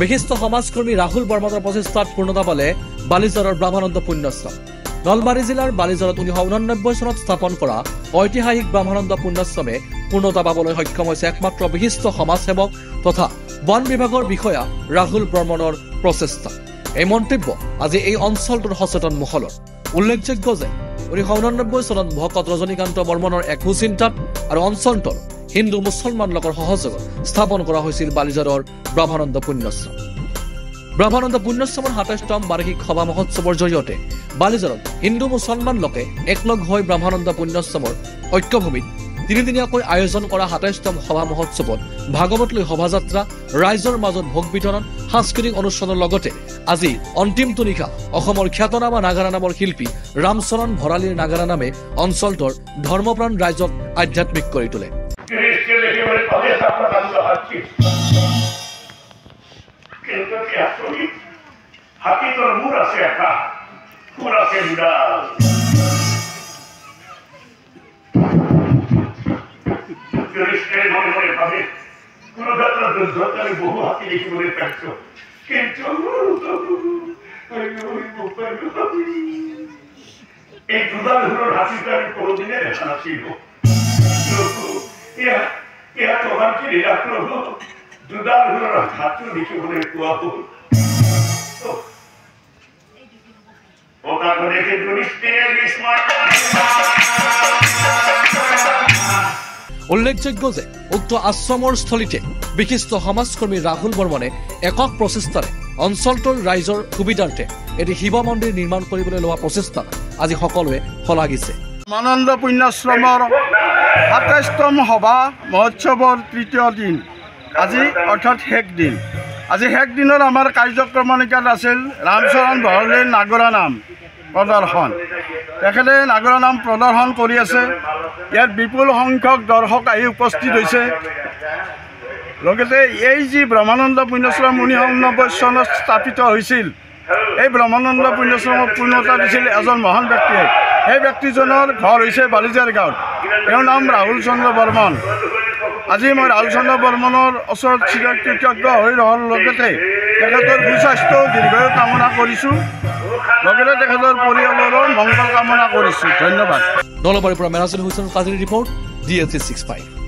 বিশিষ্ট সমাজকৰ্মী ৰাহুল বৰ্মনৰ প্ৰচেষ্টাত পূৰ্ণতা পালে বালিজৰৰ ব্ৰহ্মানন্দ পুণ্যাশ্ৰম। নলবাৰী জিলাৰ বালিজৰত 1989 চনত স্থাপন কৰা ঐতিহাসিক ব্ৰহ্মানন্দ পুণ্যাশ্ৰমে পূৰ্ণতা পাবলৈ সক্ষম হৈছে একমাত্ৰ বিশিষ্ট সমাজসেৱক তথা বন বিভাগৰ বিষয়া ৰাহুল বৰ্মনৰ প্ৰচেষ্টা। এই মন্তব্য আজি এই অঞ্চলটোৰ সচেতন মহলৰ। উল্লেখযোগ্য যে 1989 চনত ভকত ৰজনীকান্ত বৰ্মনৰ এক সুচিন্তাত আৰু অঞ্চলটোৰ হিন্দু মুছলমান লোকৰ সহযোগত স্থাপন কৰা হৈছিল বালিজৰৰ ব্ৰহ্মানন্দ পুণ্যাশ্ৰম। ব্ৰহ্মানন্দ পুণ্যাশ্ৰমৰ ২৭তম বাৰ্ষিক সভা মহোৎসৱৰ জৰিয়তে বালিজৰত হিন্দু মুছলমান লোকে একলগ হৈ ব্ৰহ্মানন্দ পুণ্যাশ্ৰমৰ ঐক্যভূমিত তিনিদিনীয়াকৈ আয়োজন কৰা ২৭তম সভা মহোৎসৱত ভাগৱত লৈ শোভাযাত্ৰা, ৰাইজৰ মাজত ভোগ বিতৰণ, সাংস্কৃতিক অনুষ্ঠানৰ লগতে আজি অন্তিমটো নিশা অসমৰ খ্যাতনামা নাগাৰা নামৰ শিল্পী ৰামচৰণ ভৰালীৰ নাগাৰা নামে অঞ্চলটোৰ ধৰ্মপ্ৰাণ ৰাইজক আধ্যাত্মিক কৰি তোলে। বহু হাতী দেখিবলৈ পাইছো, কিন্তু এই দুডাল হাতীটো আমি কোনোদিনে দেখা নাছিলো। এয়া তোমার কি প্রভু দুডাল হাতটো দেখিবলৈ পোৱা হ'ল। উল্লেখযোগ্য যে উক্ত আশ্ৰমৰ স্থলীতে বিশিষ্ট সমাজকৰ্মী ৰাহুল বৰ্মনে একক প্ৰচেষ্টাৰে অঞ্চলটোৰ ৰাইজৰ সুবিধাৰ্থে এটি শিৱ মন্দিৰ নিৰ্মাণ কৰিবলৈ লোৱা প্ৰচেষ্টাত আজি সকলোৱে শলাগিছে। ব্ৰহ্মানন্দ পুণ্যাশ্ৰমৰ ২৭তম সভা মহোৎসৱৰ তৃতীয় দিন আজি, অৰ্থাৎ শেষ দিন। আজি শেষ দিনত আমাৰ কাৰ্যক্ৰমণিকাত আছিল ৰামচৰণ ভৰালীৰ নাগৰা নাম প্ৰদৰ্শন। তেখেতে নাগৰা নাম প্ৰদৰ্শন কৰি আছে। ইয়াত বিপুল সংখ্যক দৰ্শক আহি উপস্থিত হৈছে। লগতে এই যি ব্ৰহ্মানন্দ পুণ্যাশ্ৰম 1989 চনত স্থাপিত হৈছিল, এই ব্ৰহ্মানন্দ পুণ্যাশ্ৰমক পূৰ্ণতা দিছিল এজন মহান ব্যক্তিয়ে। সেই ব্যক্তিজনৰ ঘৰ হৈছে বালিজাৰ গাঁৱত। তেওঁৰ নাম ৰাহুল চন্দ্ৰ বৰ্মন। আজি মই ৰাহুল চন্দ্ৰ বৰ্মনৰ ওচৰত চিৰকৃতজ্ঞ হৈ ৰহাৰ লগতে তেখেতৰ সুস্বাস্থ্য দীৰ্ঘায়ু কামনা কৰিছোঁ, লগতে তেখেতৰ পৰিয়ালৰো মংগল কামনা কৰিছোঁ। ধন্যবাদ। নলবাৰীৰ পৰা মেৰাজুল হুছেইন কাজিৰ ৰিপৰ্ট, DLC 65।